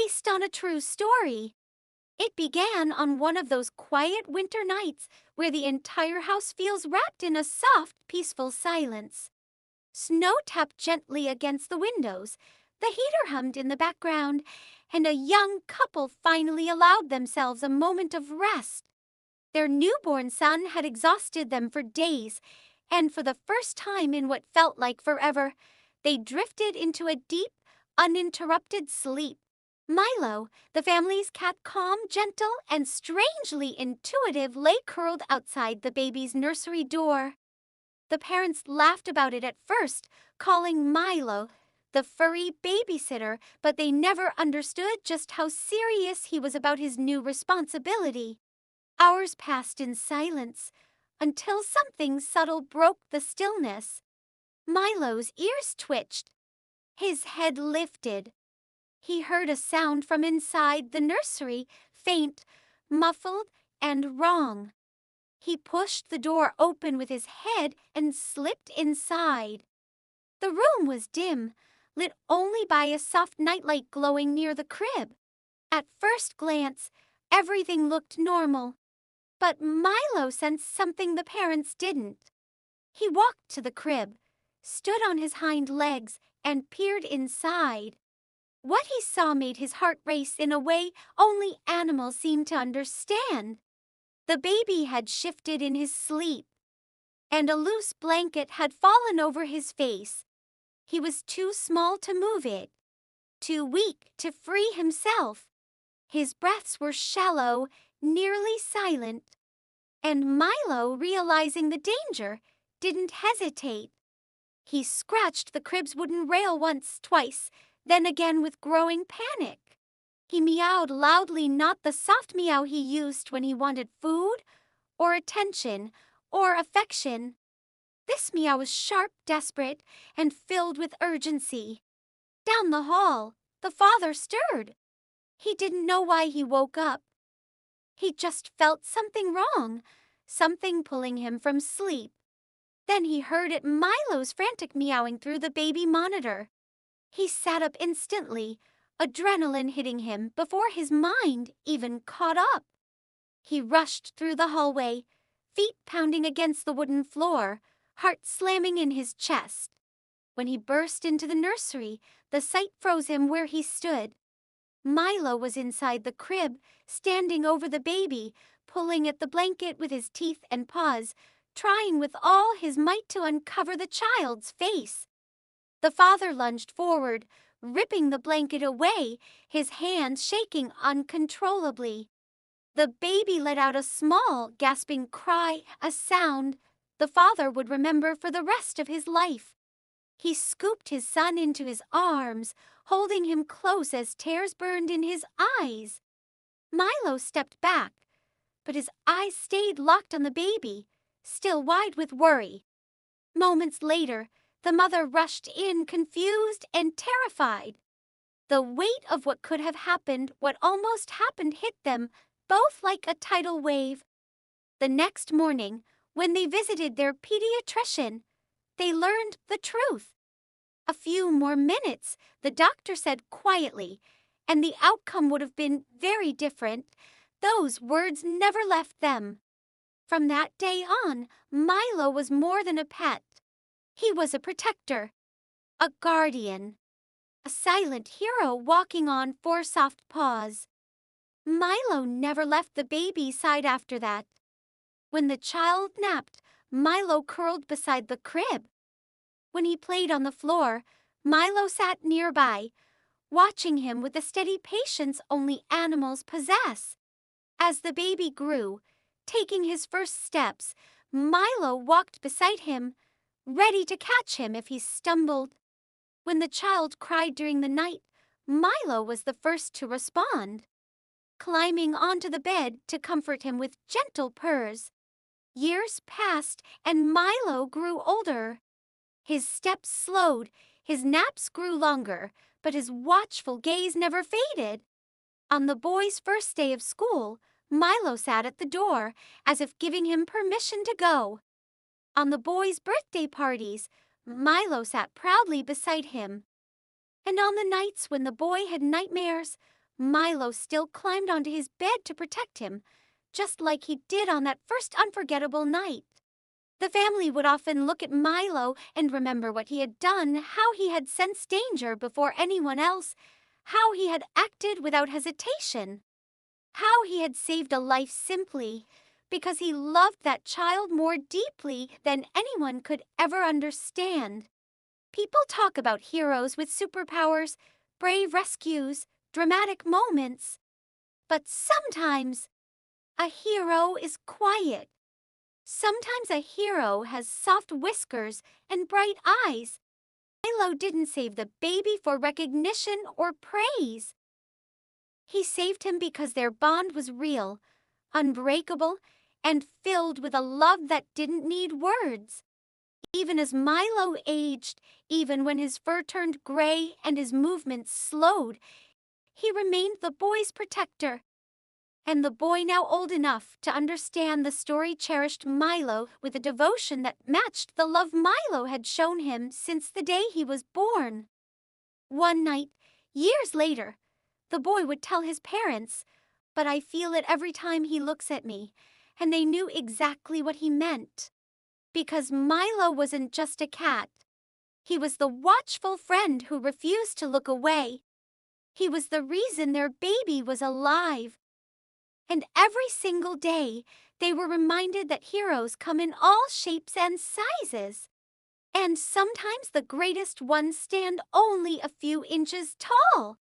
based on a true story. It began on one of those quiet winter nights where the entire house feels wrapped in a soft, peaceful silence. Snow tapped gently against the windows, the heater hummed in the background, and a young couple finally allowed themselves a moment of rest. Their newborn son had exhausted them for days, and for the first time in what felt like forever, they drifted into a deep, uninterrupted sleep. Milo, the family's cat, calm, gentle, and strangely intuitive, lay curled outside the baby's nursery door. The parents laughed about it at first, calling Milo the furry babysitter, but they never understood just how serious he was about his new responsibility. Hours passed in silence until something subtle broke the stillness. Milo's ears twitched. His head lifted. He heard a sound from inside the nursery, faint, muffled, and wrong. He pushed the door open with his head and slipped inside. The room was dim, lit only by a soft nightlight glowing near the crib. At first glance, everything looked normal, but Milo sensed something the parents didn't. He walked to the crib, stood on his hind legs, and peered inside. What he saw made his heart race in a way only animals seem to understand. The baby had shifted in his sleep, and a loose blanket had fallen over his face. He was too small to move it, too weak to free himself. His breaths were shallow, nearly silent, and Milo, realizing the danger, didn't hesitate. He scratched the crib's wooden rail once, twice, then again with growing panic. He meowed loudly, not the soft meow he used when he wanted food, or attention, or affection. This meow was sharp, desperate, and filled with urgency. Down the hall, the father stirred. He didn't know why he woke up. He just felt something wrong, something pulling him from sleep. Then he heard it, Milo's frantic meowing through the baby monitor. He sat up instantly, adrenaline hitting him before his mind even caught up. He rushed through the hallway, feet pounding against the wooden floor, heart slamming in his chest. When he burst into the nursery, the sight froze him where he stood. Milo was inside the crib, standing over the baby, pulling at the blanket with his teeth and paws, trying with all his might to uncover the child's face. The father lunged forward, ripping the blanket away, his hands shaking uncontrollably. The baby let out a small, gasping cry, a sound the father would remember for the rest of his life. He scooped his son into his arms, holding him close as tears burned in his eyes. Milo stepped back, but his eyes stayed locked on the baby, still wide with worry. Moments later, the mother rushed in, confused and terrified. The weight of what could have happened, what almost happened, hit them both like a tidal wave. The next morning, when they visited their pediatrician, they learned the truth. A few more minutes, the doctor said quietly, and the outcome would have been very different. Those words never left them. From that day on, Milo was more than a pet. He was a protector, a guardian, a silent hero walking on four soft paws. Milo never left the baby's side after that. When the child napped, Milo curled beside the crib. When he played on the floor, Milo sat nearby, watching him with the steady patience only animals possess. As the baby grew, taking his first steps, Milo walked beside him, ready to catch him if he stumbled. When the child cried during the night, Milo was the first to respond, climbing onto the bed to comfort him with gentle purrs. Years passed, and Milo grew older. His steps slowed, his naps grew longer, but his watchful gaze never faded. On the boy's first day of school, Milo sat at the door, as if giving him permission to go. On the boy's birthday parties, Milo sat proudly beside him. And on the nights when the boy had nightmares, Milo still climbed onto his bed to protect him, just like he did on that first unforgettable night. The family would often look at Milo and remember what he had done, how he had sensed danger before anyone else, how he had acted without hesitation, how he had saved a life simply because he loved that child more deeply than anyone could ever understand. People talk about heroes with superpowers, brave rescues, dramatic moments, but sometimes a hero is quiet. Sometimes a hero has soft whiskers and bright eyes. Milo didn't save the baby for recognition or praise. He saved him because their bond was real, unbreakable, and filled with a love that didn't need words. Even as Milo aged, even when his fur turned gray and his movements slowed, he remained the boy's protector. And the boy, now old enough to understand the story, cherished Milo with a devotion that matched the love Milo had shown him since the day he was born. One night, years later, the boy would tell his parents, "But I feel it every time he looks at me," and they knew exactly what he meant. Because Milo wasn't just a cat. He was the watchful friend who refused to look away. He was the reason their baby was alive. And every single day, they were reminded that heroes come in all shapes and sizes. And sometimes the greatest ones stand only a few inches tall.